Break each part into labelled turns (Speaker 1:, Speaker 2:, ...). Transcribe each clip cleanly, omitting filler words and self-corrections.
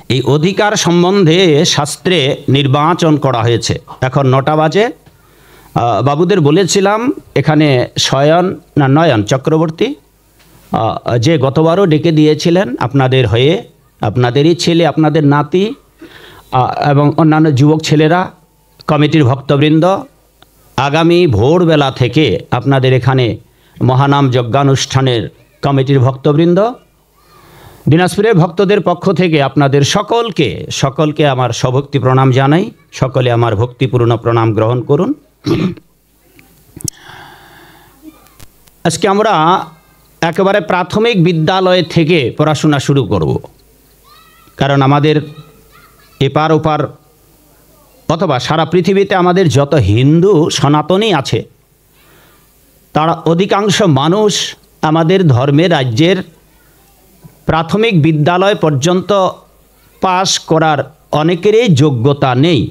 Speaker 1: এই অধিকার সম্বন্ধে শাস্ত্রে নির্বাচন করা হয়েছে। এখন 9টা বাজে। বাবুদের বলেছিলাম এখানে নয়ন চক্রবর্তী যে গতবারও ডেকে দিয়েছিলেন আপনাদের হয়ে, আপনাদেরই ছেলে, আপনাদের নাতি এবং অন্যান্য যুবক ছেলেরা, কমিটির ভক্তবৃন্দ, আগামী ভোরবেলা থেকে আপনাদের এখানে মহানাম যজ্ঞানুষ্ঠানের কমিটির ভক্তবৃন্দ, দিনাজপুরের ভক্তদের পক্ষ থেকে আপনাদের সকলকে আমার সভক্তি প্রণাম জানাই। সকলে আমার ভক্তিপূর্ণ প্রণাম গ্রহণ করুন। আজকে আমরা একেবারে প্রাথমিক বিদ্যালয় থেকে পড়াশোনা শুরু করব, কারণ আমাদের এপার ওপার অথবা সারা পৃথিবীতে আমাদের যত হিন্দু সনাতনী আছে, তারা অধিকাংশ মানুষ আমাদের ধর্মের রাজ্যের প্রাথমিক বিদ্যালয় পর্যন্ত পাস করার অনেকেরই যোগ্যতা নেই।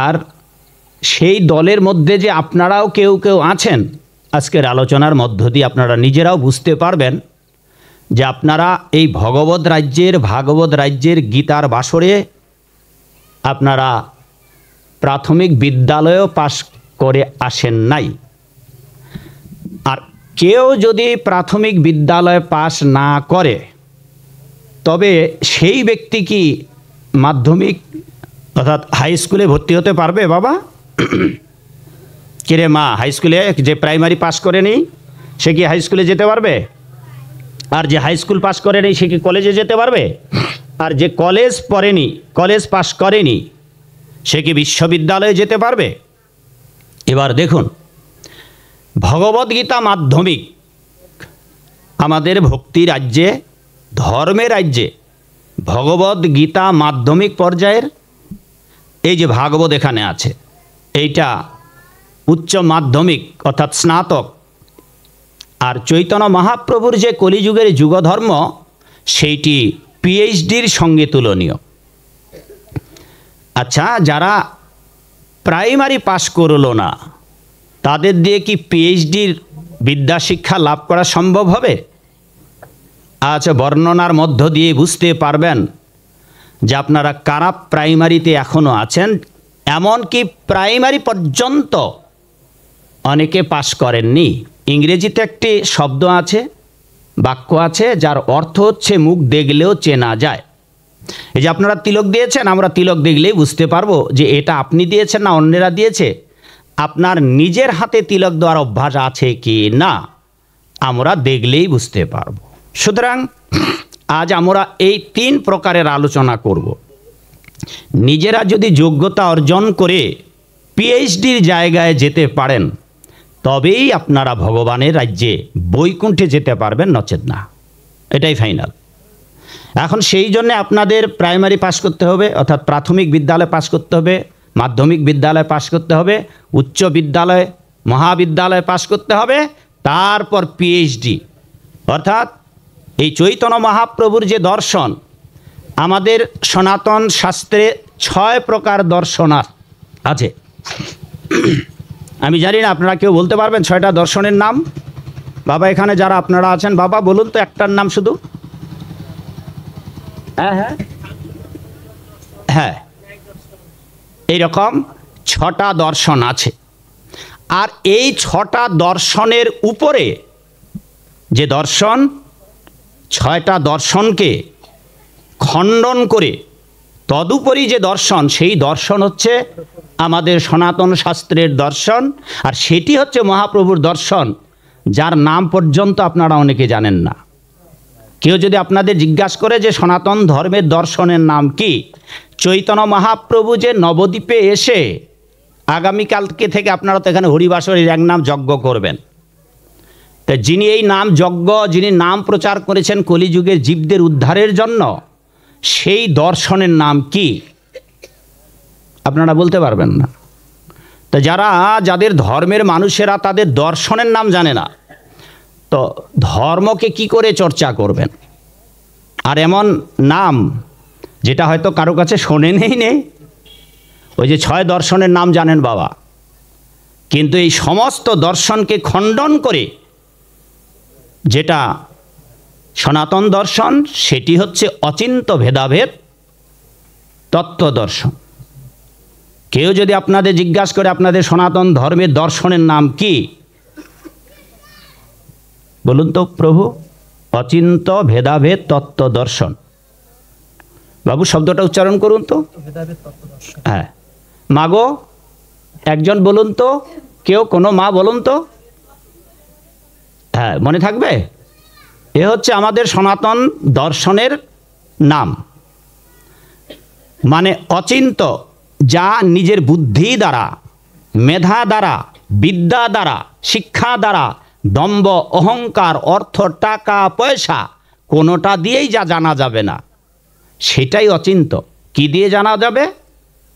Speaker 1: আর সেই দলের মধ্যে যে আপনারাও কেউ আছেন, আজকের আলোচনার মধ্য দিয়ে আপনারা নিজেরাও বুঝতে পারবেন যে আপনারা এই ভাগবত রাজ্যের গীতার বাসরে আপনারা প্রাথমিক বিদ্যালয়েও পাস করে আসেন নাই। আর কেউ যদি প্রাথমিক বিদ্যালয় পাস না করে, তবে সেই ব্যক্তি কি মাধ্যমিক অর্থাৎ হাই স্কুলে ভর্তি হতে পারবে? বাবা কিরে মা, হাই স্কুলে যে প্রাইমারি পাস করেনি সে কি হাই স্কুলে যেতে পারবে? আর যে হাই স্কুল পাস করেনি সে কি কলেজে যেতে পারবে? আর যে কলেজ পাস করেনি সে কি বিশ্ববিদ্যালয়ে যেতে পারবে? এবার দেখুন, ভগবদ্গীতা মাধ্যমিক আমাদের ভক্তি রাজ্যে, ধর্মের রাজ্যে ভগবদ্গীতা মাধ্যমিক পর্যায়ের এই যে ভাগবত এখানে আছে, এইটা উচ্চ মাধ্যমিক অর্থাৎ স্নাতক। আর চৈতন্য মহাপ্রভুর যে কলিযুগের যুগধর্ম, সেইটি পিএইচডির সঙ্গে তুলনীয়। আচ্ছা, যারা প্রাইমারি পাস করলো না, তাদের দিয়ে কি পিএইচডির বিদ্যাশিক্ষা লাভ করা সম্ভব হবে? আচ্ছা, বর্ণনার মধ্য দিয়ে বুঝতে পারবেন যে আপনারা কারা প্রাইমারিতে এখনও আছেন। এমনকি প্রাইমারি পর্যন্ত অনেকে পাস করেননি। ইংরেজিতে একটি শব্দ আছে, বাক্য আছে, যার অর্থ হচ্ছে মুখ দেখলেও চেনা যায়। এই যে আপনারা তিলক দিয়েছেন, আমরা তিলক দেখলেই বুঝতে পারবো যে এটা আপনি দিয়েছেন না অন্যেরা দিয়েছে। আপনার নিজের হাতে তিলক দেওয়ার অভ্যাস আছে কি না, আমরা দেখলেই বুঝতে পারবো। সুতরাং আজ আমরা এই 3 প্রকারের আলোচনা করব। নিজেরা যদি যোগ্যতা অর্জন করে পিএইচডির জায়গায় যেতে পারেন, তবেই আপনারা ভগবানের রাজ্যে বৈকুণ্ঠে যেতে পারবেন, নচেত না। এটাই ফাইনাল। এখন সেই জন্য আপনাদের প্রাইমারি পাস করতে হবে, অর্থাৎ প্রাথমিক বিদ্যালয় পাস করতে হবে, মাধ্যমিক বিদ্যালয় পাস করতে হবে, উচ্চ বিদ্যালয় মহাবিদ্যালয় পাস করতে হবে, তারপর পিএইচডি। অর্থাৎ এই চৈতন্য মহাপ্রভুর যে দর্শন, আমাদের সনাতন শাস্ত্রে 6 প্রকার দর্শন আছে। আমি জানি না আপনারা কেউ বলতে পারবেন 6টা দর্শনের নাম? বাবা এখানে যারা আপনারা আছেন, বাবা বলুন তো একটার নাম শুধু। হ্যাঁ, এইরকম 6টা দর্শন আছে। আর এই 6টা দর্শনের উপরে যে দর্শন, 6টা দর্শনকে খণ্ডন করে তদুপরি যে দর্শন, সেই দর্শন হচ্ছে আমাদের সনাতন শাস্ত্রের দর্শন। আর সেটি হচ্ছে মহাপ্রভুর দর্শন, যার নাম পর্যন্ত আপনারা অনেকে জানেন না। কেউ যদি আপনাদের জিজ্ঞাসা করে যে সনাতন ধর্মের দর্শনের নাম কি, চৈতন্য মহাপ্রভু যে নবদ্বীপে এসে আগামীকালকে থেকে আপনারা তো এখানে হরিবাসরের এক নাম যজ্ঞ করবেন, তা যিনি এই নাম যজ্ঞ, যিনি নাম প্রচার করেছেন কলিযুগের জীবদের উদ্ধারের জন্য, সেই দর্শনের নাম কি আপনারা বলতে পারবেন না। তো যাদের ধর্মের মানুষেরা তাদের দর্শনের নাম জানে না, তো ধর্মকে কি করে চর্চা করবেন? আর এমন নাম যেটা হয়তো কারো কাছে শোনেনই নেই, ওই যে 6 দর্শনের নাম জানেন বাবা, কিন্তু এই সমস্ত দর্শনকে খণ্ডন করে যেটা সনাতন দর্শন সেটি হচ্ছে অচিন্ত ভেদাভেদ তত্ত্ব দর্শন। কেউ যদি আপনাদের জিজ্ঞাসা করে আপনাদের সনাতন ধর্মের দর্শনের নাম কি, বলুন তো প্রভু? অচিন্ত ভেদাভেদ তত্ত্ব দর্শন। বাবু শব্দটা উচ্চারণ করুন তো। হ্যাঁ, মাগো একজন বলুন তো, কেউ কোনো মা বলুন তো। হ্যাঁ, মনে থাকবে? এ হচ্ছে আমাদের সনাতন দর্শনের নাম, মানে অচিন্ত, যা নিজের বুদ্ধি দ্বারা, মেধা দ্বারা, বিদ্যা দ্বারা, শিক্ষা দ্বারা, দম্ভ অহংকার, অর্থ, টাকা পয়সা কোনোটা দিয়েই যা জানা যাবে না, সেটাই অচিন্ত। কি দিয়ে জানা যাবে?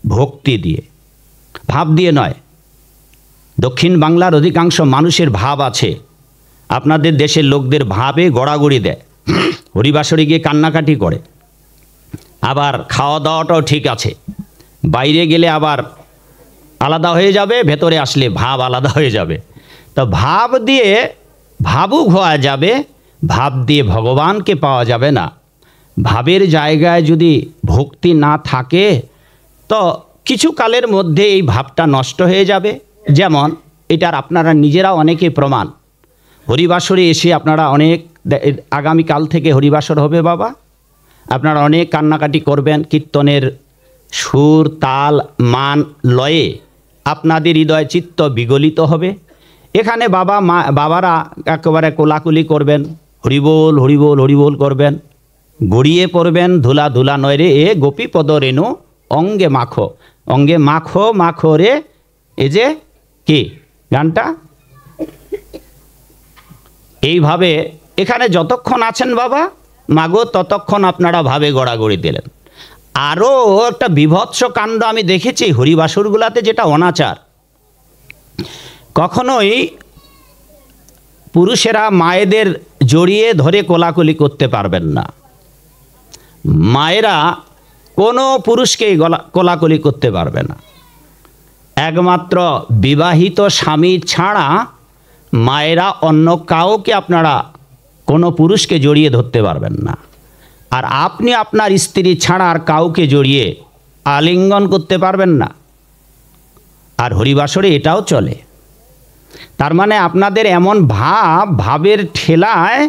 Speaker 1: ভক্তি দিয়ে, ভাব দিয়ে নয়। দক্ষিণ বাংলার অধিকাংশ মানুষের ভাব আছে, আপনাদের দেশের লোকদের ভাবে গড়াগড়ি দেয়, হরিবাসরে গিয়ে কান্নাকাটি করে, আবার খাওয়া দাওয়াটাও ঠিক আছে, বাইরে গেলে আবার আলাদা হয়ে যাবে, ভেতরে আসলে ভাব আলাদা হয়ে যাবে। তো ভাব দিয়ে ভাবুক হওয়া যাবে, ভাব দিয়ে ভগবানকে পাওয়া যাবে না। ভাবের জায়গায় যদি ভক্তি না থাকে তো কিছু কালের মধ্যে এই ভাবটা নষ্ট হয়ে যাবে। যেমন এটার আপনারা নিজেরা অনেকে প্রমাণ। হরিবাসরে এসে আপনারা অনেক, আগামীকাল থেকে হরিবাসর হবে বাবা, আপনারা অনেক কান্নাকাটি করবেন, কীর্তনের সুর তাল মান লয়ে আপনাদের হৃদয় চিত্ত বিগলিত হবে। এখানে বাবা মা বাবারা একেবারে কোলাকুলি করবেন, হরিবোল হরিবোল হরিবোল করবেন, গড়িয়ে পড়বেন, ধুলা ধুলা নয় রে এ গোপী পদ রেণু অঙ্গে মাখো, অঙ্গে মাখো মাখো রে, এ যে কি গানটা। এইভাবে এখানে যতক্ষণ আছেন বাবা মাগো ততক্ষণ আপনারা ভাবে গড়াগড়ি দিলেন। আরও একটা বিভৎস কাণ্ড আমি দেখেছি হরিবাসরগুলাতে, যেটা অনাচার। কখনোই পুরুষেরা মায়েদের জড়িয়ে ধরে কোলাকুলি করতে পারবেন না, মায়েরা কোনো পুরুষকেই কোলাকুলি করতে পারবে না। একমাত্র বিবাহিত স্বামী ছাড়া মায়েরা অন্য কাউকে আপনারা কোনো পুরুষকে জড়িয়ে ধরতে পারবেন না। আর আপনি আপনার স্ত্রী ছাড়া আর কাউকে জড়িয়ে আলিঙ্গন করতে পারবেন না। আর হরিবাসরে এটাও চলে। তার মানে আপনাদের এমন ভাবের ঠেলায়,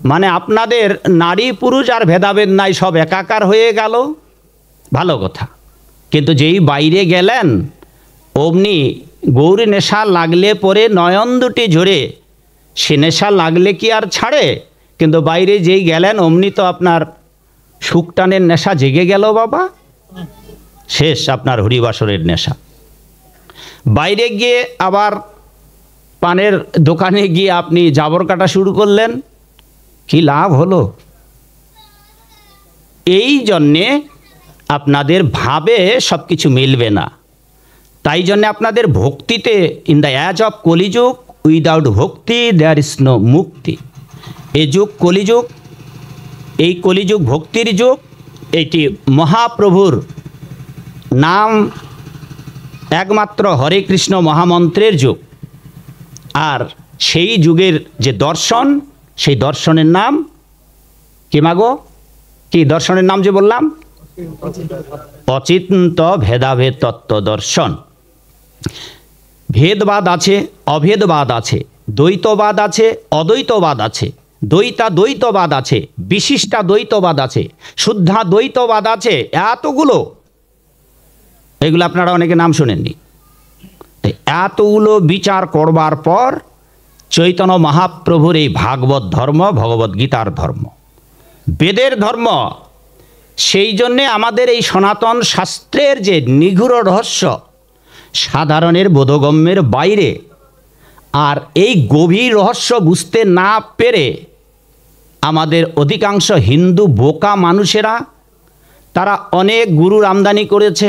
Speaker 1: মানে আপনাদের নারী পুরুষ আর ভেদাভেদ নাই, সব একাকার হয়ে গেল, ভালো কথা। কিন্তু যেই বাইরে গেলেন অমনি গৌরী নেশা লাগলে পরে নয়ন দুটি ঝরে, সে নেশা লাগলে কি আর ছাড়ে? কিন্তু বাইরে যেই গেলেন অমনি তো আপনার সুখটানের নেশা জেগে গেল বাবা, শেষ আপনার হরিবাসরের নেশা। বাইরে গিয়ে আবার পানের দোকানে গিয়ে আপনি জাবর কাটা শুরু করলেন, কি লাভ হলো? এই জন্যে আপনাদের ভাবে সব কিছু মিলবে না। তাই জন্যে আপনাদের ভক্তিতে, in the age of Kaliyuga, without ভক্তি দেয়ার ইজ নো মুক্তি। এই যুগ কলিযুগ, এই কলিযুগ ভক্তির যুগ। এটি মহাপ্রভুর নাম একমাত্র হরে কৃষ্ণ মহামন্ত্রের যুগ। আর সেই যুগের যে দর্শন, সেই দর্শনের নাম কি মাগো? কি দর্শনের নাম যে বললাম? অচিন্ত ভেদাভেদ তত্ত্ব দর্শন। ভেদবাদ আছে, অভেদবাদ আছে, দ্বৈতবাদ আছে, অদ্বৈতবাদ আছে, দ্বৈতবাদ আছে, বিশিষ্টা দ্বৈতবাদ আছে, শুদ্ধা দ্বৈতবাদ আছে, এতগুলো। এগুলো আপনারা অনেকে নাম শুনেননি। এতগুলো বিচার করবার পর চৈতন্য মহাপ্রভুর এই ভাগবত ধর্ম, ভগবদ গীতার ধর্ম, বেদের ধর্ম। সেই জন্যে আমাদের এই সনাতন শাস্ত্রের যে নিগূঢ় রহস্য, সাধারণের বোধগম্যের বাইরে, আর এই গভীর রহস্য বুঝতে না পেরে আমাদের অধিকাংশ হিন্দু বোকা মানুষেরা, তারা অনেক গুরুর আমদানি করেছে,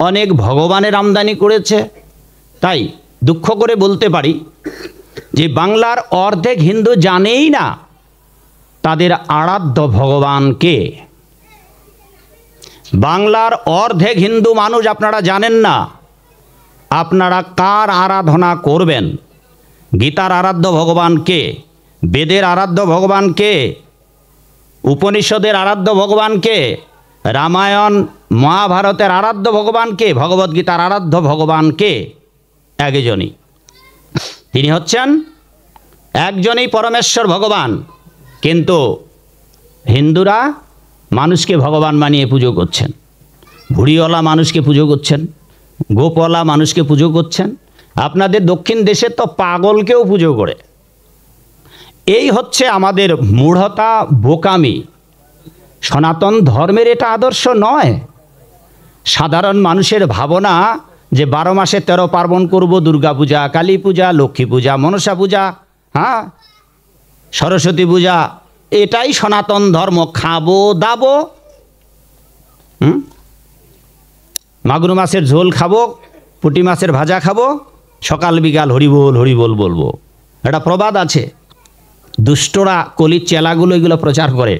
Speaker 1: অনেক ভগবানের আমদানি করেছে। তাই দুঃখ করে বলতে পারি যে বাংলার অর্ধেক হিন্দু জানেই না তাদের আরাধ্য ভগবানকে। বাংলার অর্ধেক হিন্দু মানুষ আপনারা জানেন না আপনারা কার আরাধনা করবেন। গীতার আরাধ্য ভগবানকে, বেদের আরাধ্য ভগবানকে, উপনিষদের আরাধ্য ভগবানকে, রামায়ণ মহাভারতের আরাধ্য ভগবানকে, ভগবদ্গীতার আরাধ্য ভগবানকে একজনই। তিনি হচ্ছেন একজনই পরমেশ্বর ভগবান। কিন্তু হিন্দুরা মানুষকে ভগবান বানিয়ে পুজো করছেন, ভুড়িওয়ালা মানুষকে পুজো করছেন, গোপওয়ালা মানুষকে পুজো করছেন। আপনাদের দক্ষিণ দেশে তো পাগলকেও পুজো করে। এই হচ্ছে আমাদের মূঢ়তা, বোকামি। সনাতন ধর্মের এটা আদর্শ নয়। সাধারণ মানুষের ভাবনা যে 12 মাসে 13 পার্বণ করব, দুর্গা পূজা, কালী পূজা, লক্ষ্মী পূজা, মনসা পূজা, হ্যাঁ, সরস্বতী পূজা, এটাই সনাতন ধর্ম। খাবো দাবো, মাগুর মাছের ঝোল খাবো, পুঁটি মাছের ভাজা খাবো, সকাল বিকাল হরিবোল হরিবোল বলবো। একটা প্রবাদ আছে, দুষ্টরা কলির চেলাগুলো এগুলো প্রচার করে,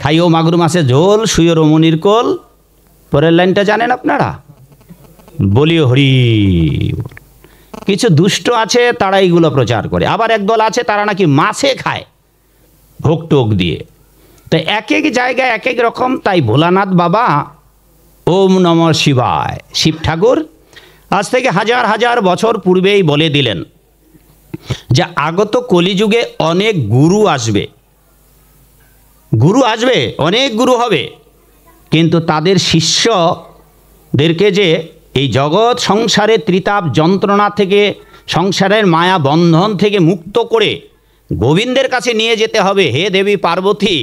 Speaker 1: খাইও মাগুর মাছের ঝোল, শুয়ে রমণীর কোল। পরের লাইনটা জানেন আপনারা? বলিও হরি। কিছু দুষ্ট আছে তারা এইগুলো প্রচার করে। আবার একদল আছে তারা নাকি মাছে খায় ভোগ টোক দিয়ে। তো এক এক জায়গায় এক এক রকম। তাই ভোলানাথ বাবা ওম নমঃ শিবায়, শিব ঠাকুর আজ থেকে হাজার হাজার বছর পূর্বেই বলে দিলেন যে আগত কলিযুগে অনেক গুরু আসবে, গুরু আসবে, অনেক গুরু হবে, কিন্তু তাদের শিষ্যদেরকে যে এই জগৎ সংসারের ত্রিতাপ যন্ত্রণা থেকে, সংসারের মায়া বন্ধন থেকে মুক্ত করে গোবিন্দের কাছে নিয়ে যেতে হবে। হে দেবী পার্বতী,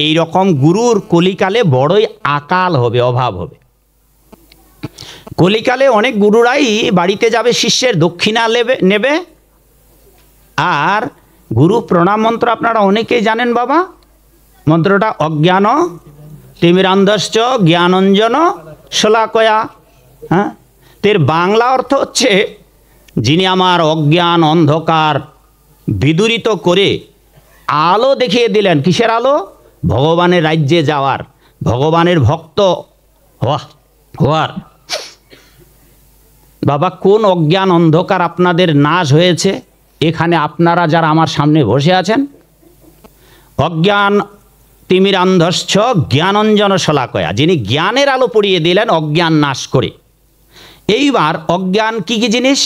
Speaker 1: এই রকম গুরুর কলিকালে বড়ই আকাল হবে, অভাব হবে। কলিকালে অনেক গুরুরাই বাড়িতে যাবে, শিষ্যের দক্ষিণা নেবে। আর গুরু প্রণাম মন্ত্র আপনারা অনেকেই জানেন বাবা। মন্ত্রটা অজ্ঞান তিমিরান্ধশ্চ জ্ঞানঞ্জন শলাকয়া। হ্যাঁ, এর বাংলা অর্থ হচ্ছে যিনি আমার অজ্ঞান অন্ধকার বিদূরিত করে আলো দেখিয়ে দিলেন। কিসের আলো? ভগবানের রাজ্যে যাওয়ার, ভগবানের ভক্ত হওয়ার। বাবা, কোন অজ্ঞান অন্ধকার আপনাদের নাশ হয়েছে? এখানে আপনারা যারা আমার সামনে বসে আছেন, অজ্ঞান তিমিরান্ধশ্চ জ্ঞানঞ্জন শলাকয়া, যিনি জ্ঞানের আলো পড়িয়ে দিলেন অজ্ঞান নাশ করে। এইবার অজ্ঞান কি কি জিনিস?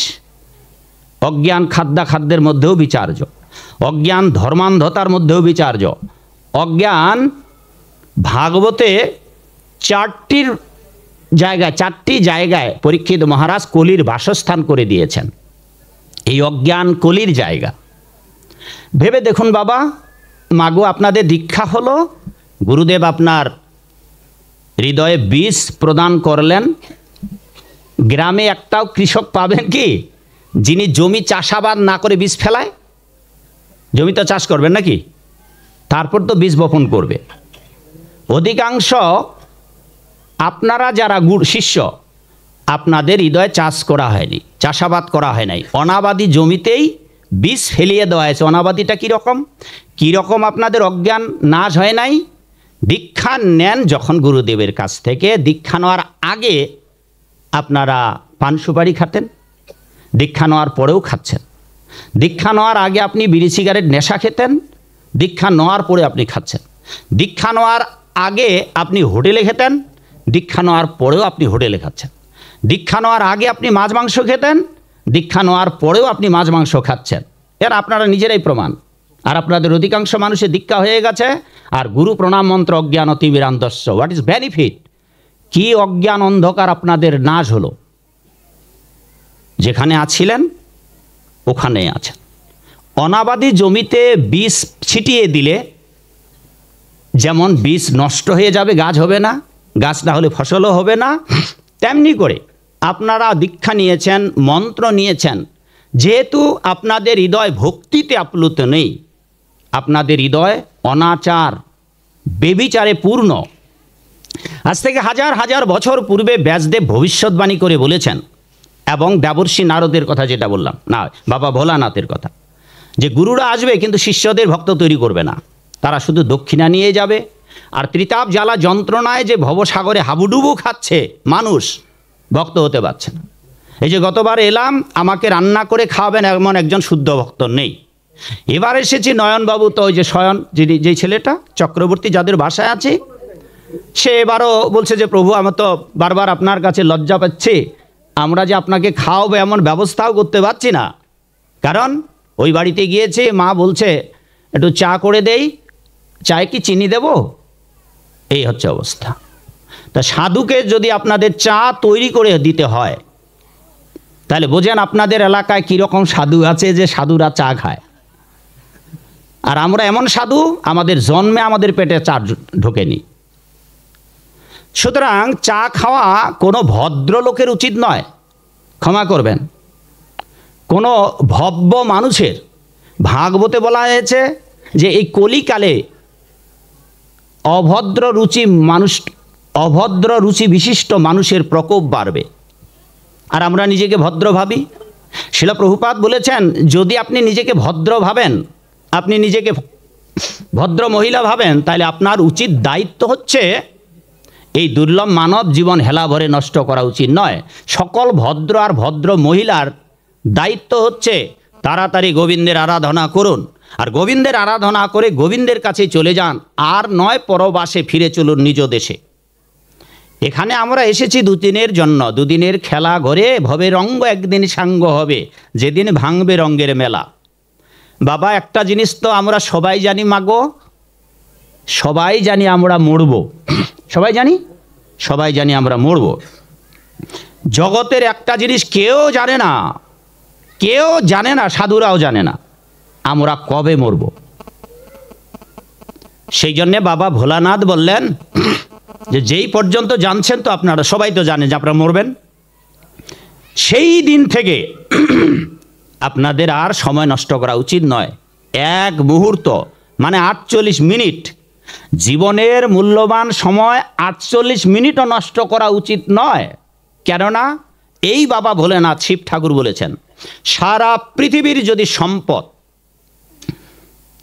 Speaker 1: অজ্ঞান খাদ্যাখাদ্যের মধ্যেও বিচার্য, অজ্ঞান ধর্মান্ধতার মধ্যেও বিচার্য, অজ্ঞান ভাগবতে চারটি জায়গায় পরীক্ষিত মহারাজ কলির বাসস্থান করে দিয়েছেন। এই অজ্ঞান কলির জায়গা। ভেবে দেখুন বাবা, মাগো আপনাদের দীক্ষা হলো, গুরুদেব আপনার হৃদয়ে বীজ প্রদান করলেন। গ্রামে একটাও কৃষক পাবেন কি যিনি জমি চাষাবাদ না করে বীজ ফেলায়? জমি তো চাষ করবেন নাকি, তারপর তো বীজ বপন করবে। অধিকাংশ আপনারা যারা শিষ্য, আপনাদের হৃদয়ে চাষ করা হয়নি, চাষাবাদ করা হয় নাই, অনাবাদী জমিতেই বীজ ফেলিয়ে দেওয়া হয়েছে। অনাবাদীটা কীরকম আপনাদের অজ্ঞান নাশ হয় নাই? দীক্ষা নেন যখন গুরুদেবের কাছ থেকে, দীক্ষা নেওয়ার আগে আপনারা পান সুপারি খাতেন, দীক্ষা নেওয়ার পরেও খাচ্ছেন। দীক্ষা নেওয়ার আগে আপনি বিড়ি সিগারেট নেশা খেতেন, দীক্ষা নেওয়ার পরে আপনি খাচ্ছেন। দীক্ষা নেওয়ার আগে আপনি হোটেলে খেতেন, দীক্ষা নেওয়ার পরেও আপনি হোটেলে খাচ্ছেন। দীক্ষা নেওয়ার আগে আপনি মাছ মাংস খেতেন, দীক্ষা নেওয়ার পরেও আপনি মাছ মাংস খাচ্ছেন। এর আপনারা নিজেরাই প্রমাণ। আর আপনাদের অধিকাংশ মানুষের দীক্ষা হয়ে গেছে, আর গুরু প্রণাম মন্ত্র অজ্ঞান তিমিরান্ধস্য। What is benefit? কি অজ্ঞান অন্ধকার আপনাদের নাশ হলো? যেখানে আছিলেন ওখানে আছেন। অনাবাদী জমিতে বীজ ছিটিয়ে দিলে যেমন বীজ নষ্ট হয়ে যাবে, গাছ হবে না, গাছ না হলে ফসলও হবে না, তেমনি করে আপনারা দীক্ষা নিয়েছেন, মন্ত্র নিয়েছেন, যেহেতু আপনাদের হৃদয় ভক্তিতে আপ্লুত নেই, আপনাদের হৃদয় অনাচার বেবিচারে পূর্ণ। আজ থেকে হাজার হাজার বছর পূর্বে ব্যাসদেব ভবিষ্যৎবাণী করে বলেছেন, এবং দেবর্ষি নারদের কথা যেটা বললাম, না বাবা ভোলানাথের কথা, যে গুরুরা আসবে কিন্তু শিষ্যদের ভক্ত তৈরি করবে না, তারা শুধু দক্ষিণা নিয়ে যাবে। আর ত্রিতাপ জ্বালা যন্ত্রণায় যে ভবসাগরে হাবুডুবু খাচ্ছে মানুষ, ভক্ত হতে পারছে না। এই যে গতবার এলাম, আমাকে রান্না করে খাওয়াবেন এমন একজন শুদ্ধ ভক্ত নেই। এবার এসেছি নয়নবাবু, তো ওই যে শয়ন, যে ছেলেটা চক্রবর্তী যাদের বাসায় আছে, সে এবারও বলছে যে প্রভু, আমরা তো বারবার আপনার কাছে লজ্জা পাচ্ছি, আমরা যে আপনাকে খাওয়াবো এমন ব্যবস্থাও করতে পারছি না, কারণ ওই বাড়িতে গিয়েছে, মা বলছে একটু চা করে দেই, চায় কি চিনি দেব, এই হচ্ছে অবস্থা। তা সাধুকে যদি আপনাদের চা তৈরি করে দিতে হয়, তাহলে বোঝেন আপনাদের এলাকায় কীরকম সাধু আছে যে সাধুরা চা খায়। আর আমরা এমন সাধু, আমাদের জন্মে আমাদের পেটে চা ঢোকেনি। সুতরাং চা খাওয়া কোনো ভদ্রলোকের উচিত নয়, ক্ষমা করবেন, কোনো ভব্য মানুষের। ভাগবতে বলা হয়েছে যে এই কলিকালে অভদ্র রুচি বিশিষ্ট মানুষের প্রকোপ বাড়বে। আর আমরা নিজেকে ভদ্র ভাবি। শিলা প্রভুপাদ বলেছেন, যদি আপনি নিজেকে ভদ্র ভাবেন, আপনি নিজেকে ভদ্র মহিলা ভাবেন, তাহলে আপনার উচিত দায়িত্ব হচ্ছে এই দুর্লভ মানব জীবন হেলা ভরে নষ্ট করা উচিত নয়। সকল ভদ্র আর ভদ্র মহিলার দায়িত্ব হচ্ছে তাড়াতাড়ি গোবিন্দের আরাধনা করুন, আর গোবিন্দের আরাধনা করে গোবিন্দের কাছে চলে যান, আর নয় পরবাসে ফিরে চলুন নিজ দেশে। এখানে আমরা এসেছি দুদিনের জন্য, দুদিনের খেলা ঘরে ভবে রঙ্গ একদিন সাঙ্গ হবে, যেদিন ভাঙবে রঙ্গের মেলা। বাবা, একটা জিনিস তো আমরা সবাই জানি, মাগো, সবাই জানি আমরা মরব, সবাই জানি আমরা মরব। জগতের একটা জিনিস কেউ জানে না, সাধুরাও জানে না, আমরা কবে মরব। সেই জন্যে বাবা ভোলানাথ বললেন যে যেই পর্যন্ত জানছেন, তো আপনারা সবাই তো জানেন যে আপনারা মরবেন, সেই দিন থেকে আপনাদের আর সময় নষ্ট করা উচিত নয়। এক মুহূর্ত মানে 48 মিনিট, জীবনের মূল্যবান সময় 48 মিনিটও নষ্ট করা উচিত নয়। কেননা এই বাবা ভোলেনাথ শিব ঠাকুর বলেছেন, সারা পৃথিবীর যদি সম্পদ,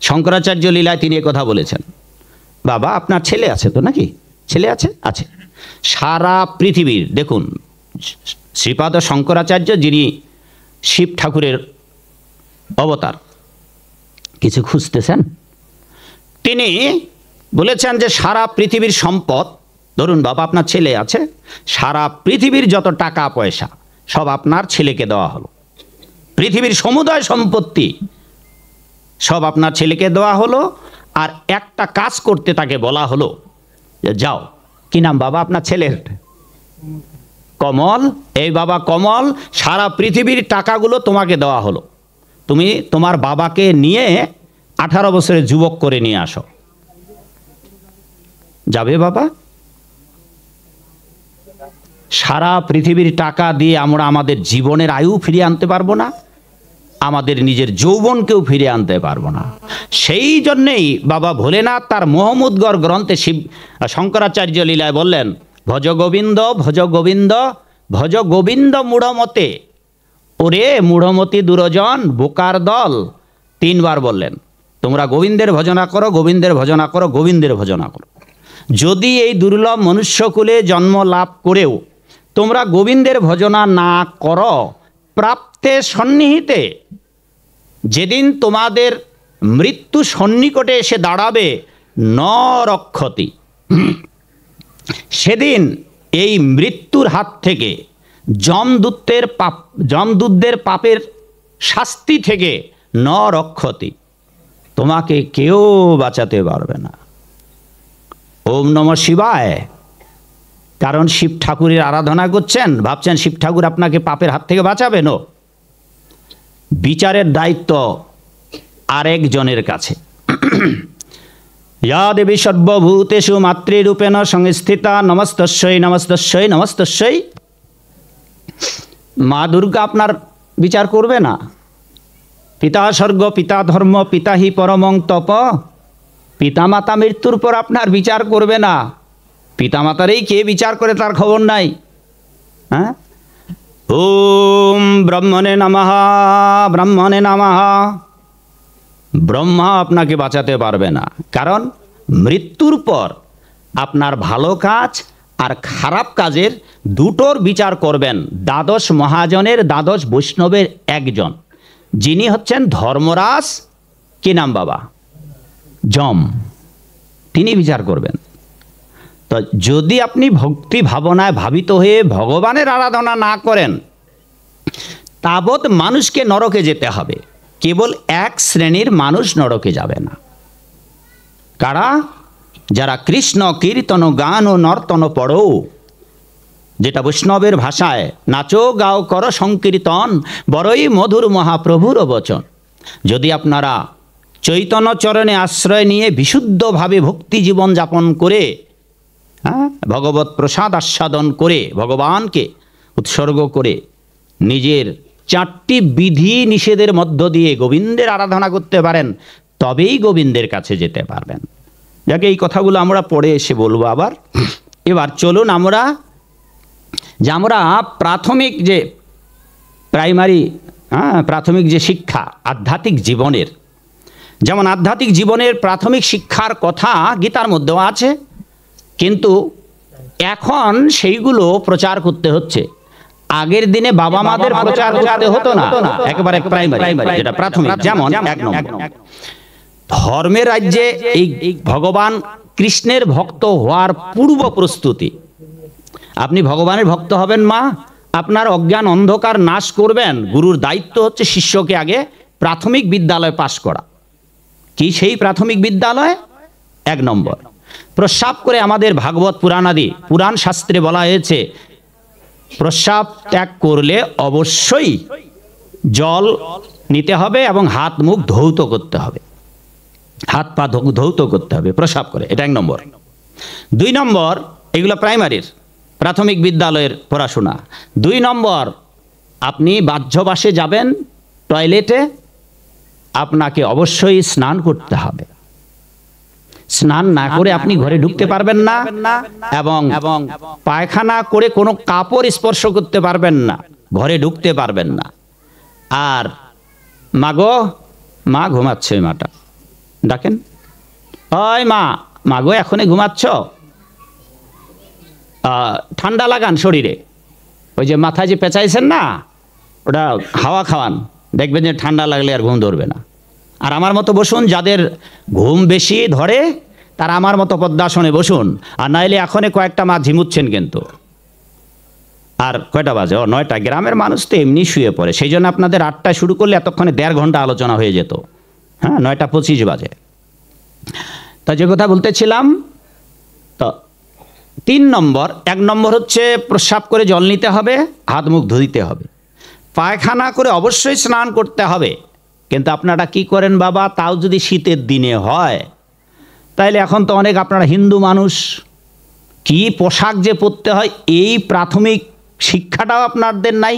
Speaker 1: শঙ্করাচার্য লীলায় তিনি কথা বলেছেন, বাবা আপনার ছেলে আছে তো নাকি, ছেলে আছে, সারা পৃথিবীর, দেখুন শ্রীপাদ শঙ্করাচার্য যিনি শিব ঠাকুরের অবতার, কিছু খুঁজতেছেন, তিনি বলেছেন যে সারা পৃথিবীর সম্পদ, ধরুন বাবা আপনার ছেলে আছে, সারা পৃথিবীর যত টাকা পয়সা সব আপনার ছেলেকে দেওয়া হলো, পৃথিবীর সমুদয় সম্পত্তি সব আপনার ছেলেকে দেওয়া হলো, আর একটা কাজ করতে তাকে বলা হলো যে যাও, কি নাম বাবা আপনার ছেলের? কমল। এই বাবা কমল, সারা পৃথিবীর টাকাগুলো তোমাকে দেওয়া হলো, তুমি তোমার বাবাকে নিয়ে 18 বছরের যুবক করে নিয়ে আসো। যাবে বাবা? সারা পৃথিবীর টাকা দিয়ে আমরা আমাদের জীবনের আয়ু ফিরিয়ে আনতে পারবো না, আমাদের নিজের যৌবনকেও ফিরে আনতে পারবো না। সেই জন্যেই বাবা ভোলেনাথ তার মোহাম্মদগড় গ্রন্থে শিব শঙ্করাচার্য লীলায় বললেন, ভজ গোবিন্দ ভজ গোবিন্দ ভজ গোবিন্দ মূঢ়মতে, ওরে মূঢ়মতি দুরজন বোকার দল, 3 বার বললেন, তোমরা গোবিন্দের ভজনা করো, গোবিন্দের ভজনা করো, গোবিন্দের ভজনা করো। যদি এই দুর্লভ মনুষ্যকুলে জন্ম লাভ করেও তোমরা গোবিন্দের ভজনা না করো, প্রাপ্তে সন্নিহিতে, যেদিন তোমাদের মৃত্যু সন্নিকটে এসে দাঁড়াবে, ন রক্ষতি, সেদিন এই মৃত্যুর হাত থেকে, যমদূতদের পাপের শাস্তি থেকে ন রক্ষতি, তোমাকে কেউ বাঁচাতে পারবে না। ওম নমঃ শিবায়। কারণ শিব ঠাকুরের আরাধনা করছেন, ভাবছেন শিব ঠাকুর আপনাকে পাপের হাত থেকে বাঁচাবেন। বিচারের দায়িত্ব আরেকজনের কাছে। ইয়া দেবী সর্বভূতেষু মাতৃরূপেণ সংস্থিতা নমস্তস্যৈ নমস্তস্যৈ নমস্তস্যৈ। মা দুর্গা আপনার বিচার করবে না। পিতা স্বর্গ পিতা ধর্ম পিতা হি পরমং তপ। পিতামাতা মৃত্যুর পর আপনার বিচার করবে না। পিতামাতারই কে বিচার করে তার খবর নাই। হ্যাঁ, ওম ব্রহ্মণে নমঃ ব্রহ্মণে নমঃ। ব্রহ্মা আপনাকে বাঁচাতে পারবে না, কারণ মৃত্যুর পর আপনার ভালো কাজ আর খারাপ কাজের দুটোর বিচার করবেন দ্বাদশ মহাজনের, দ্বাদশ বৈষ্ণবের একজন, যিনি হচ্ছেন ধর্মরাজ কি নাম বাবা? যম। তিনি বিচার করবেন। তো যদি আপনি ভক্তি ভাবনায় ভাবিত হয়ে ভগবানের আরাধনা না করেন, তাবৎ মানুষকে নরকে যেতে হবে। কেবল এক শ্রেণীর মানুষ নরকে যাবে না। কারা? যারা কৃষ্ণ কীর্তন গান ও নর্তন পড়ো, যেটা বৈষ্ণবের ভাষায় নাচো গাও করো সংকীর্তন, বড়ই মধুর মহাপ্রভুর বচন। যদি আপনারা চৈতন্য চরণে আশ্রয় নিয়ে বিশুদ্ধভাবে ভক্তি জীবন যাপন করে, ভগবত প্রসাদ আস্বাদন করে, ভগবানকে উৎসর্গ করে নিজের 4টি বিধি নিষেধের মধ্য দিয়ে গোবিন্দের আরাধনা করতে পারেন, তবেই গোবিন্দের কাছে যেতে পারবেন। যাকে এই কথাগুলো আমরা পড়ে এসে বলবো আবার। এবার চলুন আমরা প্রাথমিক যে প্রাথমিক যে শিক্ষা আধ্যাত্মিক জীবনের, যেমন আধ্যাত্মিক জীবনের প্রাথমিক শিক্ষার কথা গীতার মধ্যেও আছে, কিন্তু এখন সেইগুলো প্রচার করতে হচ্ছে। আগের দিনে বাবা মাদের প্রচার করতে হতো না, একেবারে প্রাইমারি যেটা প্রাথমিক। যেমন 1 নম্বর, ধর্মের রাজ্যে এই ভগবান কৃষ্ণের ভক্ত হওয়ার পূর্ব প্রস্তুতি। আপনি ভগবানের ভক্ত হবেন মা, আপনার অজ্ঞান অন্ধকার নাশ করবেন, গুরুর দায়িত্ব হচ্ছে শিষ্যকে আগে প্রাথমিক বিদ্যালয় পাশ করা। কি সেই প্রাথমিক বিদ্যালয়? 1 নম্বর, প্রস্রাব করে আমাদের ভাগবত পুরাণাদি পুরাণ শাস্ত্রে বলা হয়েছে প্রস্রাব ত্যাগ করলে অবশ্যই জল নিতে হবে এবং হাত মুখ ধৌত করতে হবে, হাত পা ধৌত করতে হবে প্রস্রাব করে। এটা 1 নম্বর। 2 নম্বর, এগুলো প্রাইমারির প্রাথমিক বিদ্যালয়ের পড়াশোনা। 2 নম্বর, আপনি বাহ্যবাসে যাবেন টয়লেটে, আপনাকে অবশ্যই স্নান করতে হবে। স্নান না করে আপনি ঘরে ঢুকতে পারবেন না, এবং পায়খানা করে কোনো কাপড় স্পর্শ করতে পারবেন না, ঘরে ঢুকতে পারবেন না। আর মাগো, মা ঘুমাচ্ছে, ওই মাটা ডাকেন, ওই মাগো এখনই ঘুমাচ্ছ, ঠান্ডা লাগান শরীরে, ওই যে মাথায় যে পেঁচাইছেন না, ওটা হাওয়া খাওয়ান, দেখবেন যে ঠান্ডা লাগলে আর ঘুম ধরবে না। আর আমার মতো বসুন, যাদের ঘুম বেশি ধরে তারা আমার মতো পদ্মাসনে বসুন, আর নাইলে এখনই কয়েকটা মা ঝিমুচ্ছেন কিন্তু। আর কয়টা বাজে? 9টা। গ্রামের মানুষ তো এমনি শুয়ে পড়ে, সেই জন্য আপনাদের 8টায় শুরু করলে এতক্ষণে 1.5 ঘন্টা আলোচনা হয়ে যেত। 9:25 বাজে। তা যে কথা বলতেছিলাম, তো 3 নম্বর, 1 নম্বর হচ্ছে প্রস্রাব করে জল নিতে হবে, হাত মুখ ধুইতে হবে, পায়খানা করে অবশ্যই স্নান করতে হবে। কিন্তু আপনারা কি করেন বাবা? তাও যদি শীতের দিনে হয়, তাইলে এখন তো অনেক আপনারা হিন্দু মানুষ, কি পোশাক যে পরতে হয় এই প্রাথমিক শিক্ষাটাও আপনাদের নাই।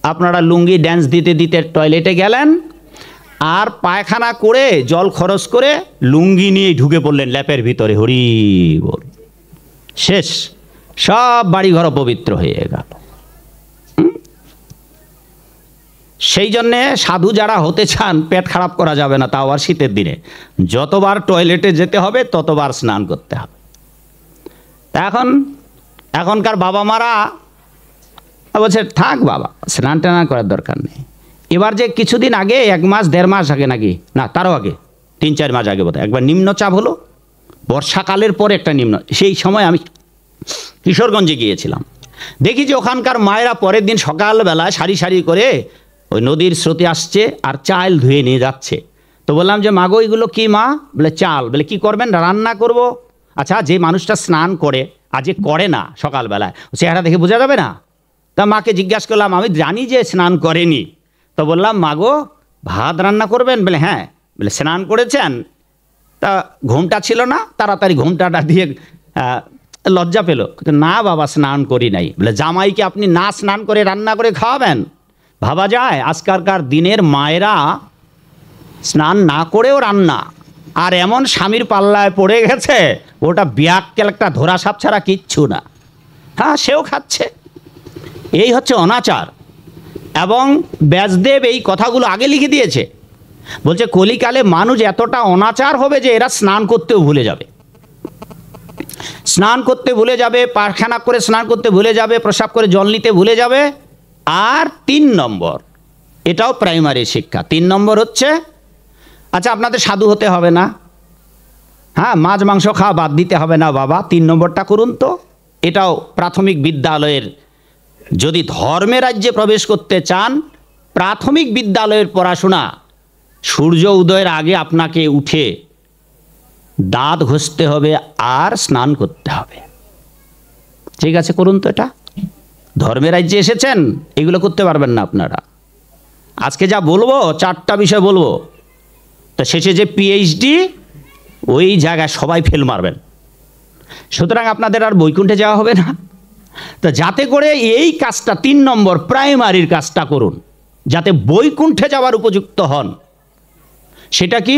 Speaker 1: আপনারা লুঙ্গি ড্যান্স দিতে দিতে টয়লেটে গেলেন, আর পায়খানা করে জল খরচ করে লুঙ্গি নিয়ে ঢুকে পড়লেন ল্যাপের ভিতরে, হরি বল, শেষ, সব বাড়িঘর পবিত্র হয়ে গেল। সেই জন্যে সাধু যারা হতে চান, পেট খারাপ করা যাবে না, তাও আর শীতের দিনে। যতবার টয়লেটে যেতে হবে ততবার স্নান করতে হবে। এখনকার বাবা মারা বলছে থাক বাবা, স্নান টান করার দরকার নেই। এবার যে কিছুদিন আগে, 1 মাস 1.5 মাস আগে নাকি, না তারও আগে, 3-4 মাস আগে বোধহয় একবার নিম্নচাপ হলো, বর্ষাকালের পরে একটা নিম্ন। সেই সময় আমি কিশোরগঞ্জে গিয়েছিলাম, দেখি যে ওখানকার মায়েরা পরের দিন সকালবেলা সারি সারি করে ওই নদীর স্রোতে আসছে আর চাল ধুয়ে নিয়ে যাচ্ছে। তো বললাম যে মাগো এগুলো কি মা? বলে চাল। বলে কি করবেন? রান্না করব। আচ্ছা, যে মানুষটা স্নান করে আর যে করে না সকালবেলায়, চেহারা দেখে বোঝা যাবে না? তা মাকে জিজ্ঞাসা করলাম, আমি জানি যে স্নান করেনি, তো বললাম মাগো ভাত রান্না করবেন? বলে হ্যাঁ। বলে স্নান করেছেন? তা ঘুমটা ছিল না, তাড়াতাড়ি ঘুমটাটা দিয়ে লজ্জা পেল, না বাবা স্নান করি নাই। বলে জামাইকে আপনি না স্নান করে রান্না করে খাওয়াবেন? ভাবা যায় আজকালকার দিনের মায়েরা স্নান না করেও রান্না, আর এমন স্বামীর পাল্লায় পড়ে গেছে, ওটা ব্যাককেল একটা ধরা সাপ ছাড়া কিচ্ছু না। হ্যাঁ, সেও খাচ্ছে। এই হচ্ছে অনাচার। এবং ব্যাসদেব এই কথাগুলো আগে লিখে দিয়েছে, বলছে কলিকালে মানুষ এতটা অনাচার হবে যে এরা স্নান করতেও ভুলে যাবে, স্নান করতে ভুলে যাবে, পায়খানা করে স্নান করতে ভুলে যাবে, প্রস্রাব করে জল নিতে ভুলে যাবে। আর 3 নম্বর, এটাও প্রাইমারি শিক্ষা, 3 নম্বর হচ্ছে আচ্ছা, আপনাদের সাধু হতে হবে না, হ্যাঁ, মাছ মাংস খাওয়া বাদ দিতে হবে না বাবা, 3 নম্বরটা করুন তো। এটাও প্রাথমিক বিদ্যালয়ের, যদি ধর্মের রাজ্যে প্রবেশ করতে চান, প্রাথমিক বিদ্যালয়ের পড়াশোনা, সূর্য উদয়ের আগে আপনাকে উঠে দাঁত ঘষতে হবে আর স্নান করতে হবে। ঠিক আছে, করুন তো এটা। ধর্মের রাজ্যে এসেছেন, এগুলো করতে পারবেন না আপনারা। আজকে যা বলবো 4টা বিষয় বলবো, তা শেষে যে পিএইচডি, ওই জায়গায় সবাই ফেল মারবেন। সুতরাং আপনাদের আর বৈকুণ্ঠে যাওয়া হবে না। তো যাতে করে এই কাজটা 3 নম্বর প্রাইমারির কাজটা করুন, যাতে বৈকুণ্ঠে যাওয়ার উপযুক্ত হন। সেটা কি?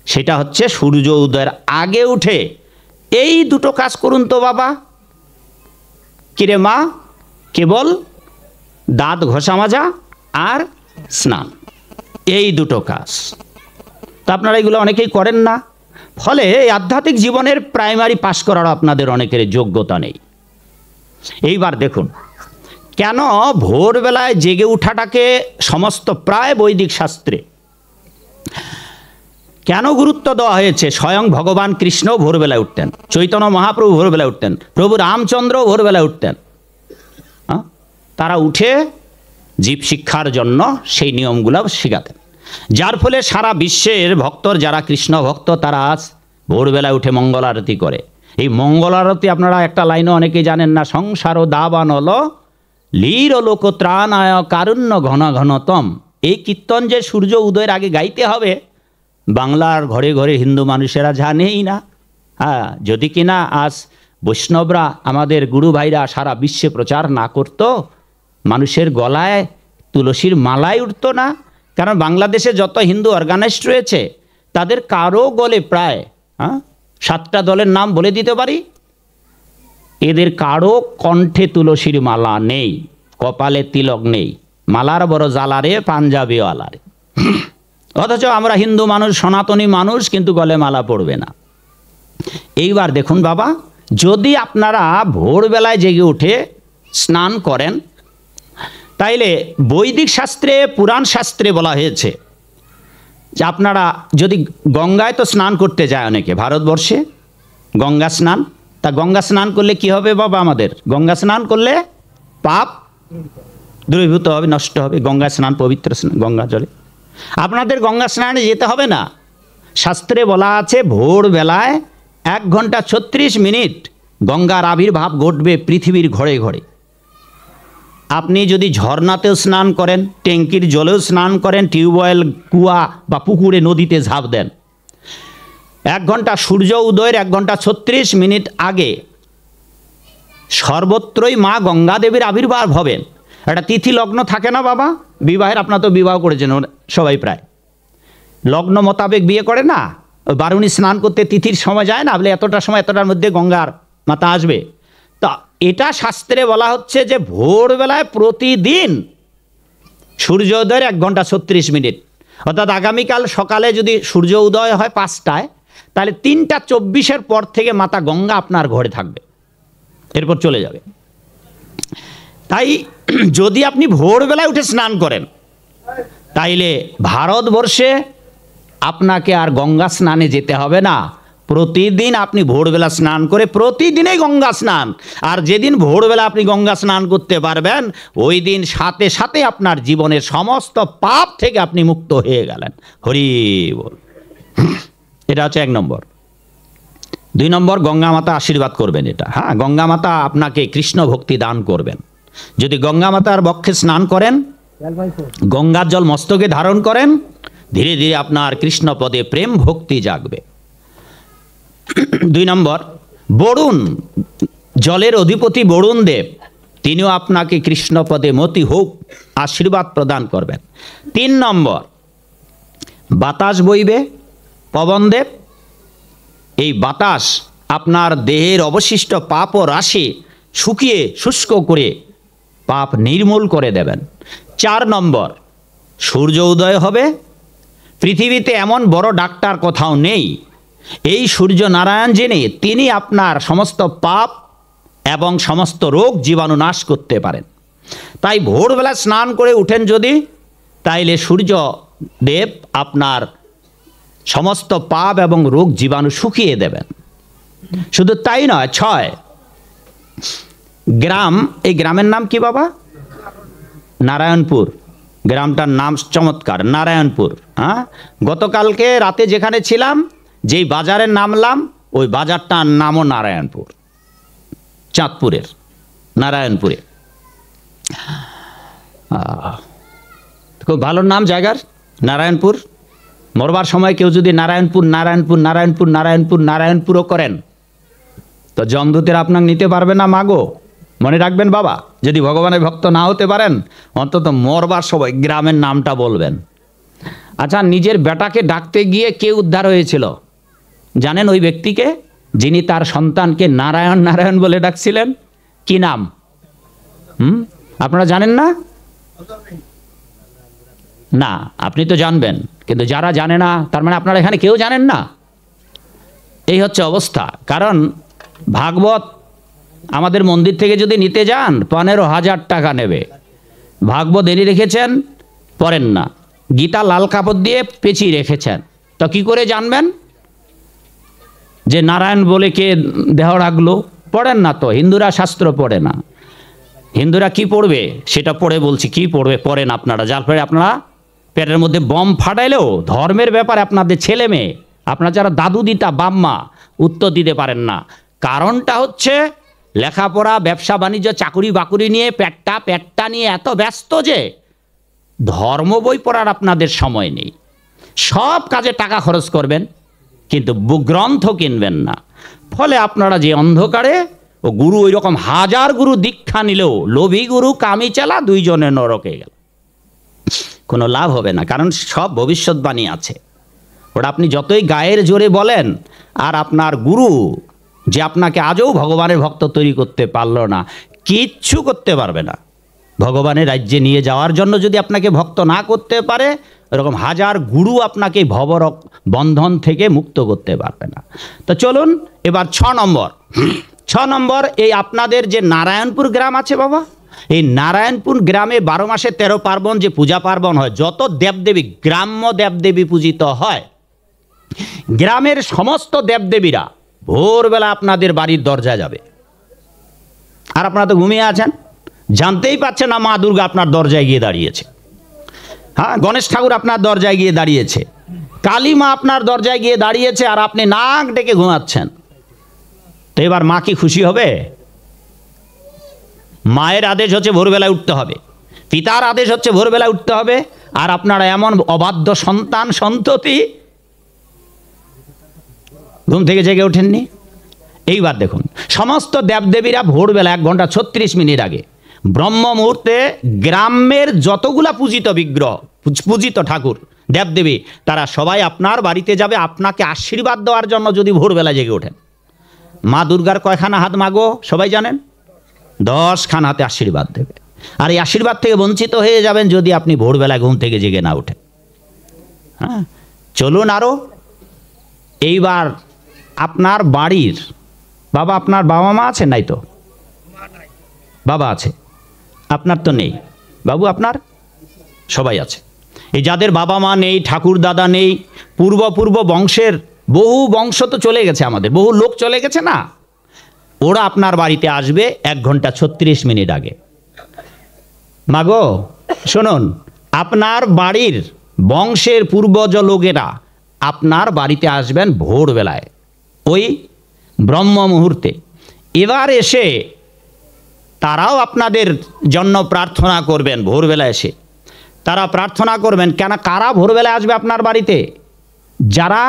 Speaker 1: সেটা হচ্ছে সূর্য উদয়ের আগে উঠে এই 2টো কাজ করুন তো বাবা। কিরে মা? কেবল দাঁত ঘষা মাজা আর স্নান, এই 2টো কাজ। তা আপনারা এগুলো অনেকেই করেন না, ফলে এই আধ্যাত্মিক জীবনের প্রাইমারি পাশ করার আপনাদের অনেকের যোগ্যতা নেই। এইবার দেখুন, কেন ভোরবেলায় জেগে উঠাটাকে সমস্ত প্রায় বৈদিক শাস্ত্রে কেন গুরুত্ব দেওয়া হয়েছে? স্বয়ং ভগবান কৃষ্ণ ভোরবেলায় উঠতেন, চৈতন্য মহাপ্রভু ভোরবেলায় উঠতেন, প্রভু রামচন্দ্র ভোরবেলায় উঠতেন। তারা উঠে জীব শিক্ষার জন্য সেই নিয়মগুলো শেখাতেন, যার ফলে সারা বিশ্বের ভক্তর, যারা কৃষ্ণ ভক্ত, তারা আজ ভোরবেলায় উঠে মঙ্গল আরতি করে। এই মঙ্গল আরতি আপনারা একটা লাইনও অনেকেই জানেন না, সংসার দাবানল লীর লোক ত্রাণায় কারুণ্য ঘন ঘনতম। এই কীর্তন যে সূর্য উদয়ের আগে গাইতে হবে, বাংলার ঘরে ঘরে হিন্দু মানুষেরা জানেই না। হ্যাঁ, যদি কিনা আজ বৈষ্ণবরা, আমাদের গুরু ভাইরা সারা বিশ্বে প্রচার না করত, মানুষের গলায় তুলসীর মালাই উঠত না। কারণ বাংলাদেশে যত হিন্দু অর্গানাইজড রয়েছে, তাদের কারো গলে প্রায় 7টা দলের নাম বলে দিতে পারি, এদের কারো কণ্ঠে তুলসীর মালা নেই, কপালে তিলক নেই, মালার বড় জালারে পাঞ্জাবি আলারে। অথচ আমরা হিন্দু মানুষ, সনাতনী মানুষ, কিন্তু গলে মালা পড়বে না। এইবার দেখুন বাবা, যদি আপনারা ভোরবেলায় জেগে উঠে স্নান করেন, তাইলে বৈদিক শাস্ত্রে, পুরাণ শাস্ত্রে বলা হয়েছে যে আপনারা যদি গঙ্গায় তো স্নান করতে যায় অনেকে ভারতবর্ষে, গঙ্গা স্নান। তা গঙ্গা স্নান করলে কি হবে বাবা? আমাদের গঙ্গা স্নান করলে পাপ দ্রবীভূত হবে, নষ্ট হবে। গঙ্গা স্নান পবিত্র স্নান, গঙ্গা জলে। আপনাদের গঙ্গা স্নানে যেতে হবে না। শাস্ত্রে বলা আছে ভোরবেলায় 1 ঘন্টা 36 মিনিট গঙ্গার আবির্ভাব ঘটবে পৃথিবীর ঘরে ঘরে। আপনি যদি ঝর্ণাতেও স্নান করেন, ট্যাঙ্কির জলেও স্নান করেন, টিউবওয়েল, কুয়া বা পুকুরে, নদীতে ঝাঁপ দেন, 1 ঘন্টা সূর্য উদয়ের 1 ঘন্টা 36 মিনিট আগে সর্বত্রই মা গঙ্গা দেবীর আবির্ভাব হবেন। একটা তিথি লগ্ন থাকে না বাবা বিবাহের? আপনারা তো বিবাহ করেছেন সবাই প্রায়, লগ্ন মোতাবেক বিয়ে করে না? বারুণী স্নান করতে তিথির সময় যায় না, বলে এতটা সময়, এতটার মধ্যে গঙ্গার মাতা আসবে। তা এটা শাস্ত্রে বলা হচ্ছে যে ভোরবেলায় প্রতিদিন সূর্যোদয়ের 1 ঘন্টা 36 মিনিট, অর্থাৎ আগামীকাল সকালে যদি সূর্য উদয় হয় 5টায়, তাহলে 3:24 পর থেকে মাতা গঙ্গা আপনার ঘরে থাকবে, এরপর চলে যাবে। তাই যদি আপনি ভোরবেলায় উঠে স্নান করেন, তাইলে ভারতবর্ষে আপনাকে আর গঙ্গা স্নানে যেতে হবে না। প্রতিদিন আপনি ভোরবেলা স্নান করে, প্রতিদিনই গঙ্গা স্নান। আর যেদিন ভোরবেলা আপনি গঙ্গা স্নান করতে পারবেন, ওই দিন সাথে সাথে আপনার জীবনের সমস্ত পাপ থেকে আপনি মুক্ত হয়ে গেলেন। হরি বল। এটা হচ্ছে 1 নম্বর। 2 নম্বর, গঙ্গা মাতা আশীর্বাদ করবেন। এটা হ্যাঁ, গঙ্গা মাতা আপনাকে কৃষ্ণ ভক্তি দান করবেন। যদি গঙ্গা মাতার বক্ষে স্নান করেন, গঙ্গার জল মস্তকে ধারণ করেন, ধীরে ধীরে আপনার কৃষ্ণ পদে প্রেম ভক্তি জাগবে। 2 নম্বর, বরুণ, জলের অধিপতি বরুণ দেব, তিনিও আপনাকে কৃষ্ণ পদে মতি হোক আশীর্বাদ প্রদান করবেন। 3 নম্বর, বাতাস বইবে, পবনদেব, এই বাতাস আপনার দেহের অবশিষ্ট পাপ ও রাশি শুকিয়ে শুষ্ক করে পাপ নির্মূল করে দেবেন। 4 নম্বর, সূর্য উদয় হবে। পৃথিবীতে এমন বড় ডাক্তার কোথাও নেই, এই সূর্য নারায়ণ যিনি, তিনি আপনার সমস্ত পাপ এবং সমস্ত রোগ জীবাণু নাশ করতে পারেন। তাই ভোরবেলা স্নান করে উঠেন যদি, তাইলে সূর্য দেব আপনার সমস্ত পাপ এবং রোগ জীবাণু শুকিয়ে দেবেন। শুধু তাই নয়, 6 গ্রাম, এই গ্রামের নাম কি বাবা? নারায়ণপুর। গ্রামটার নাম চমৎকার, নারায়ণপুর। হ্যাঁ, গতকালকে রাতে যেখানে ছিলাম, যেই বাজারে নামলাম, ওই বাজারটার নামও নারায়ণপুর, চাঁদপুরের নারায়ণপুরে। খুব ভালো নাম জায়গার, নারায়ণপুর। মরবার সময় কেউ যদি নারায়ণপুর নারায়ণপুর নারায়ণপুর নারায়ণপুর নারায়ণপুরও করেন, তো যমদূতের আপনার নিতে পারবে না মাগো। মনে রাখবেন বাবা, যদি ভগবানের ভক্ত না হতে পারেন, অন্তত মরবার সময় গ্রামের নামটা বলবেন। আচ্ছা, নিজের বেটাকে ডাকতে গিয়ে কে উদ্ধার হয়েছিল জানেন? ওই ব্যক্তিকে, যিনি তার সন্তানকে নারায়ণ নারায়ণ বলে ডাকছিলেন। কি নাম? আপনারা জানেন না? না, আপনি তো জানবেন, কিন্তু যারা জানে না, তার মানে আপনারা এখানে কেউ জানেন না। এই হচ্ছে অবস্থা। কারণ ভাগবত আমাদের মন্দির থেকে যদি নিতে যান, 15,000 টাকা নেবে। ভাগবত এনে রেখেছেন, পড়েন না। গীতা লাল কাপড় দিয়ে পেঁচিয়ে রেখেছেন, তো কি করে জানবেন যে নারায়ণ বলে কে দেহ রাখলো? পড়েন না তো। হিন্দুরা শাস্ত্র পড়ে না। হিন্দুরা কি পড়বে সেটা পড়ে বলছি, কি পড়বে পড়েন আপনারা। যার ফলে আপনারা পেটের মধ্যে বম ফাটাইলেও ধর্মের ব্যাপারে আপনাদের ছেলে মেয়ে, আপনারা যারা দাদু দিতা বাম্মা, উত্তর দিতে পারেন না। কারণটা হচ্ছে লেখাপড়া, ব্যবসা বাণিজ্য, চাকুরি বাকুরি নিয়ে পেটটা নিয়ে এত ব্যস্ত যে ধর্ম বই পড়ার আপনাদের সময় নেই। সব কাজে টাকা খরচ করবেন, কিন্তু গ্রন্থ কিনবেন না। ফলে আপনারা যে অন্ধকারে, ও গুরু ওই রকম 1000 গুরু দীক্ষা নিলেও লোভী গুরু কামি চালা, দুইজনে নরকে গেল, কোনো লাভ হবে না। কারণ সব ভবিষ্যৎবাণী আছে। ওটা আপনি যতই গায়ের জোরে বলেন, আর আপনার গুরু যে আপনাকে আজও ভগবানের ভক্ত তৈরি করতে পারল না, কিচ্ছু করতে পারবে না। ভগবানের রাজ্যে নিয়ে যাওয়ার জন্য যদি আপনাকে ভক্ত না করতে পারে, এরকম 1000 গুরু আপনাকে ভবরক বন্ধন থেকে মুক্ত করতে পারবে না। তো চলুন এবার 6 নম্বর, এই আপনাদের যে নারায়ণপুর গ্রাম আছে বাবা, এই নারায়ণপুর গ্রামে 12 মাসে 13 পার্বণ যে পূজা পার্বণ হয়, যত দেবদেবী, গ্রাম্য দেবদেবী পূজিত হয়, গ্রামের সমস্ত দেবদেবীরা ভোরবেলা আপনাদের বাড়ির দরজায় যাবে। আর আপনারা তো ঘুমিয়ে আছেন, জানতেই পাচ্ছেন না মা দুর্গা আপনার দরজায় গিয়ে দাঁড়িয়েছে। হ্যাঁ, গণেশ ঠাকুর আপনার দরজায় গিয়ে দাঁড়িয়েছে, কালী মা আপনার দরজায় গিয়ে দাঁড়িয়েছে, আর আপনি নাক ডেকে ঘুমাচ্ছেন। তো এবার মা কি খুশি হবে? মায়ের আদেশ হচ্ছে ভোরবেলায় উঠতে হবে, পিতার আদেশ হচ্ছে ভোরবেলায় উঠতে হবে, আর আপনারা এমন অবাধ্য সন্তান সন্ততি ঘুম থেকে জেগে ওঠেননি। এইবার দেখুন, সমস্ত দেবদেবীরা ভোরবেলা 1 ঘন্টা 36 মিনিট আগে ব্রহ্ম মুহূর্তে গ্রামের যতগুলা পূজিত বিগ্রহ, পূজিত ঠাকুর দেবদেবী, তারা সবাই আপনার বাড়িতে যাবে আপনাকে আশীর্বাদ দেওয়ার জন্য। যদি ভোরবেলা জেগে ওঠেন, মা দুর্গার কয়খানা হাত মাগো সবাই জানেন? 10 খানা হাতে আশীর্বাদ দেবে। আর এই আশীর্বাদ থেকে বঞ্চিত হয়ে যাবেন যদি আপনি ভোরবেলা ঘুম থেকে জেগে না ওঠেন। হ্যাঁ, চলুন আরও। এইবার আপনার বাড়ির বাবা, আপনার বাবা মা আছে? নাই তো? বাবা আছে, আপনার তো নেই। বাবু আপনার? সবাই আছে। এই যাদের বাবা মা নেই, ঠাকুর দাদা নেই, পূর্ব বংশের বহু বংশ তো চলে গেছে, আমাদের বহু লোক চলে গেছে না, ওরা আপনার বাড়িতে আসবে 1 ঘন্টা 36 মিনিট আগে। মাগো শুনুন, আপনার বাড়ির বংশের পূর্বজ লোকেরা আপনার বাড়িতে আসবেন ভোরবেলায়, ওই ব্রহ্ম মুহূর্তে। এবার এসে তারাও আপনাদের জন্য প্রার্থনা করবেন। ভোরবেলা এসে তারা প্রার্থনা করবেন। কেন, কারা ভোরবেলায় আসবে আপনার বাড়িতে? যারা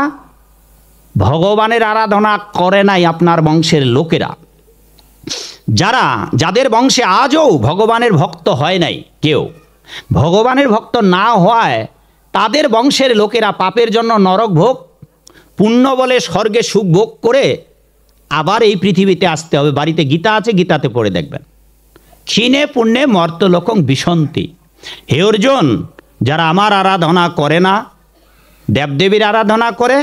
Speaker 1: ভগবানের আরাধনা করে নাই, আপনার বংশের লোকেরা, যাদের বংশে আজও ভগবানের ভক্ত হয় নাই, কেউ ভগবানের ভক্ত না হওয়ায় তাদের বংশের লোকেরা পাপের জন্য নরক ভোগ, পুণ্য বলে স্বর্গে সুখ ভোগ করে আবার এই পৃথিবীতে আসতে হবে। বাড়িতে গীতা আছে, গীতাতে পড়ে দেখবেন, ক্ষীণে পুণ্যে মর্তলোকং বিশন্তি। হে অর্জুন, যারা আমার আরাধনা করে না, দেবদেবীর আরাধনা করে,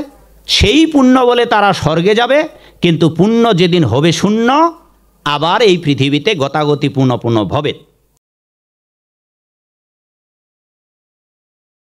Speaker 1: সেই পুণ্য বলে তারা স্বর্গে যাবে, কিন্তু পুণ্য যেদিন হবে শূন্য, আবার এই পৃথিবীতে গতাগতি পুনঃ পুনঃ ভবে।